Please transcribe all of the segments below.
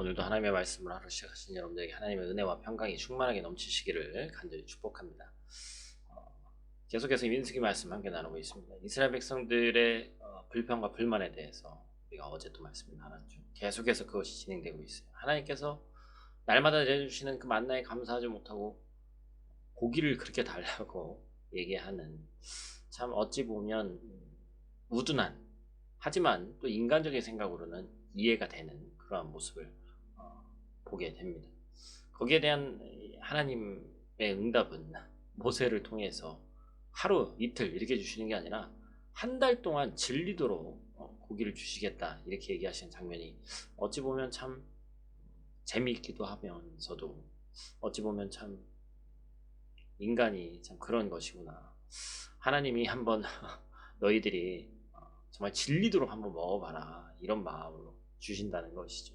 오늘도 하나님의 말씀을 하루 시작하신 여러분들에게 하나님의 은혜와 평강이 충만하게 넘치시기를 간절히 축복합니다. 계속해서 민수기 말씀 함께 나누고 있습니다. 이스라엘 백성들의 불평과 불만에 대해서 우리가 어제도 말씀을 나눴죠. 계속해서 그것이 진행되고 있어요. 하나님께서 날마다 내려주시는 그 만나에 감사하지 못하고 고기를 그렇게 달라고 얘기하는, 참 어찌 보면 우둔한, 하지만 또 인간적인 생각으로는 이해가 되는 그러한 모습을 보게 됩니다. 거기에 대한 하나님의 응답은 모세를 통해서 하루 이틀 이렇게 주시는 게 아니라 한 달 동안 질리도록 고기를 주시겠다 이렇게 얘기하시는 장면이 어찌 보면 참 재미있기도 하면서도 어찌 보면 참 인간이 참 그런 것이구나. 하나님이 한번 너희들이 정말 질리도록 한번 먹어봐라 이런 마음으로 주신다는 것이죠.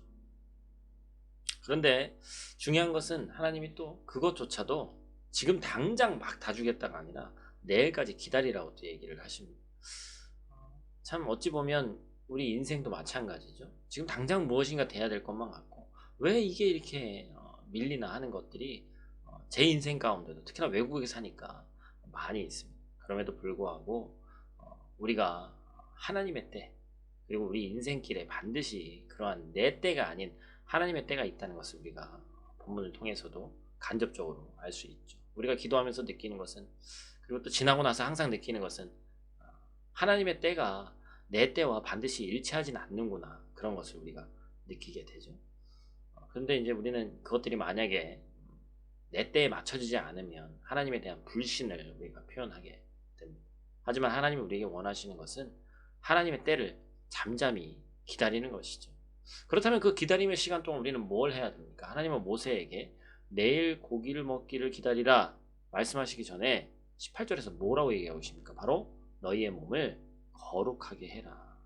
그런데 중요한 것은 하나님이 또 그것조차도 지금 당장 막 다 주겠다가 아니라 내일까지 기다리라고 또 얘기를 하십니다. 참 어찌 보면 우리 인생도 마찬가지죠. 지금 당장 무엇인가 돼야 될 것만 같고 왜 이게 이렇게 밀리나 하는 것들이 제 인생 가운데도 특히나 외국에 사니까 많이 있습니다. 그럼에도 불구하고 우리가 하나님의 때, 그리고 우리 인생길에 반드시 그러한 내 때가 아닌 하나님의 때가 있다는 것을 우리가 본문을 통해서도 간접적으로 알 수 있죠. 우리가 기도하면서 느끼는 것은, 그리고 또 지나고 나서 항상 느끼는 것은 하나님의 때가 내 때와 반드시 일치하진 않는구나, 그런 것을 우리가 느끼게 되죠. 그런데 이제 우리는 그것들이 만약에 내 때에 맞춰지지 않으면 하나님에 대한 불신을 우리가 표현하게 됩니다. 하지만 하나님이 우리에게 원하시는 것은 하나님의 때를 잠잠히 기다리는 것이죠. 그렇다면 그 기다림의 시간 동안 우리는 뭘 해야 됩니까? 하나님은 모세에게 내일 고기를 먹기를 기다리라 말씀하시기 전에 18절에서 뭐라고 얘기하고 계십니까? 바로 너희의 몸을 거룩하게 해라.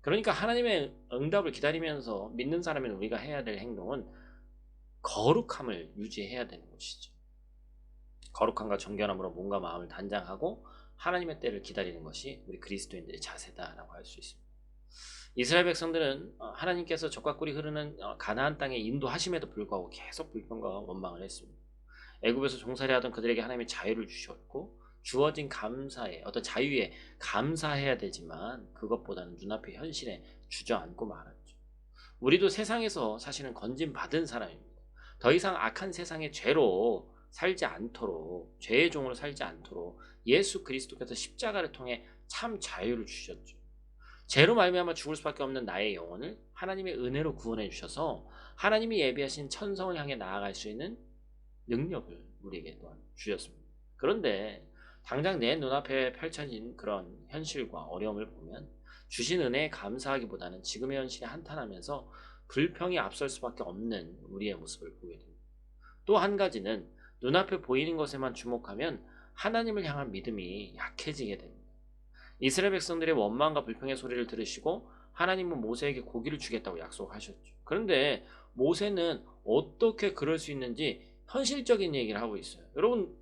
그러니까 하나님의 응답을 기다리면서 믿는 사람인 우리가 해야 될 행동은 거룩함을 유지해야 되는 것이죠. 거룩함과 정결함으로 몸과 마음을 단장하고 하나님의 때를 기다리는 것이 우리 그리스도인들의 자세다라고 할 수 있습니다. 이스라엘 백성들은 하나님께서 적과 꿀이 흐르는 가나안 땅에 인도하심에도 불구하고 계속 불평과 원망을 했습니다. 애굽에서 종살이하던 그들에게 하나님의 자유를 주셨고 주어진 감사에, 어떤 자유에 감사해야 되지만 그것보다는 눈앞의 현실에 주저앉고 말았죠. 우리도 세상에서 사실은 건진받은 사람입니다. 더 이상 악한 세상의 죄로 살지 않도록, 죄의 종으로 살지 않도록 예수 그리스도께서 십자가를 통해 참 자유를 주셨죠. 죄로 말미암아 죽을 수밖에 없는 나의 영혼을 하나님의 은혜로 구원해 주셔서 하나님이 예비하신 천성을 향해 나아갈 수 있는 능력을 우리에게 또한 주셨습니다. 그런데 당장 내 눈앞에 펼쳐진 그런 현실과 어려움을 보면 주신 은혜에 감사하기보다는 지금의 현실에 한탄하면서 불평이 앞설 수밖에 없는 우리의 모습을 보게 됩니다. 또 한 가지는 눈앞에 보이는 것에만 주목하면 하나님을 향한 믿음이 약해지게 됩니다. 이스라엘 백성들의 원망과 불평의 소리를 들으시고 하나님은 모세에게 고기를 주겠다고 약속하셨죠. 그런데 모세는 어떻게 그럴 수 있는지 현실적인 얘기를 하고 있어요. 여러분,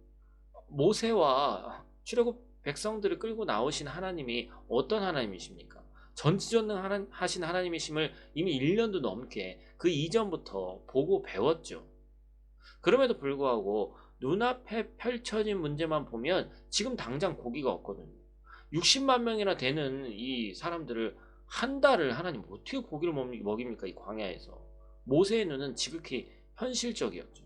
모세와 출애굽 백성들을 끌고 나오신 하나님이 어떤 하나님이십니까? 전지전능하신 하나님이심을 이미 1년도 넘게 그 이전부터 보고 배웠죠. 그럼에도 불구하고 눈앞에 펼쳐진 문제만 보면 지금 당장 고기가 없거든요. 60만 명이나 되는 이 사람들을 한 달을 하나님 어떻게 고기를 먹입니까? 이 광야에서. 모세의 눈은 지극히 현실적이었죠.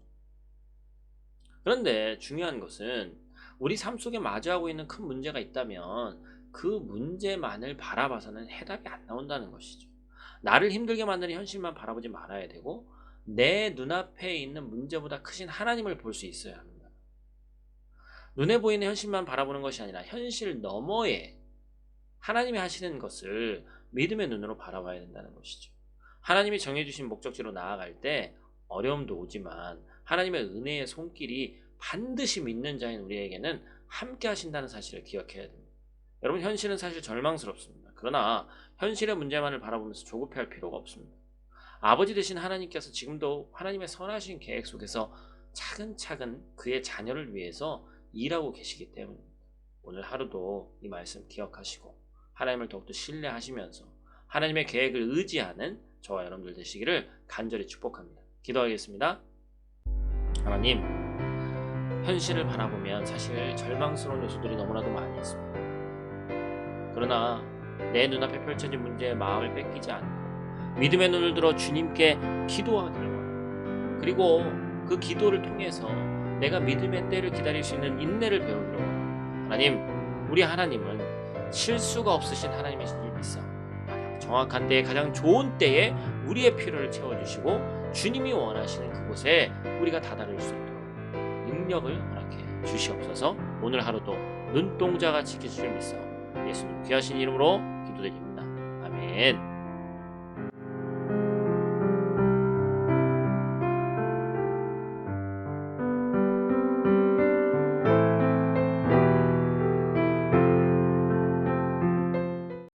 그런데 중요한 것은 우리 삶 속에 마주하고 있는 큰 문제가 있다면 그 문제만을 바라봐서는 해답이 안 나온다는 것이죠. 나를 힘들게 만드는 현실만 바라보지 말아야 되고 내 눈앞에 있는 문제보다 크신 하나님을 볼 수 있어야 합니다. 눈에 보이는 현실만 바라보는 것이 아니라 현실 너머에 하나님이 하시는 것을 믿음의 눈으로 바라봐야 된다는 것이죠. 하나님이 정해주신 목적지로 나아갈 때 어려움도 오지만 하나님의 은혜의 손길이 반드시 믿는 자인 우리에게는 함께 하신다는 사실을 기억해야 됩니다. 여러분, 현실은 사실 절망스럽습니다. 그러나 현실의 문제만을 바라보면서 조급해할 필요가 없습니다. 아버지 되신 하나님께서 지금도 하나님의 선하신 계획 속에서 차근차근 그의 자녀를 위해서 일하고 계시기 때문입니다. 오늘 하루도 이 말씀 기억하시고 하나님을 더욱더 신뢰하시면서 하나님의 계획을 의지하는 저와 여러분들 되시기를 간절히 축복합니다. 기도하겠습니다. 하나님, 현실을 바라보면 사실 절망스러운 요소들이 너무나도 많이 있습니다. 그러나 내 눈앞에 펼쳐진 문제에 마음을 뺏기지 않고 믿음의 눈을 들어 주님께 기도하기를 원합니다. 그리고 그 기도를 통해서 내가 믿음의 때를 기다릴 수 있는 인내를 배우기로 원합니다. 하나님, 우리 하나님은 실수가 없으신 하나님이신 줄 믿사 가장 정확한 때에 가장 좋은 때에 우리의 필요를 채워주시고 주님이 원하시는 그곳에 우리가 다다를 수 있도록 능력을 허락해 주시옵소서. 오늘 하루도 눈동자가 지켜주실 믿사 예수님 귀하신 이름으로 기도드립니다. 아멘.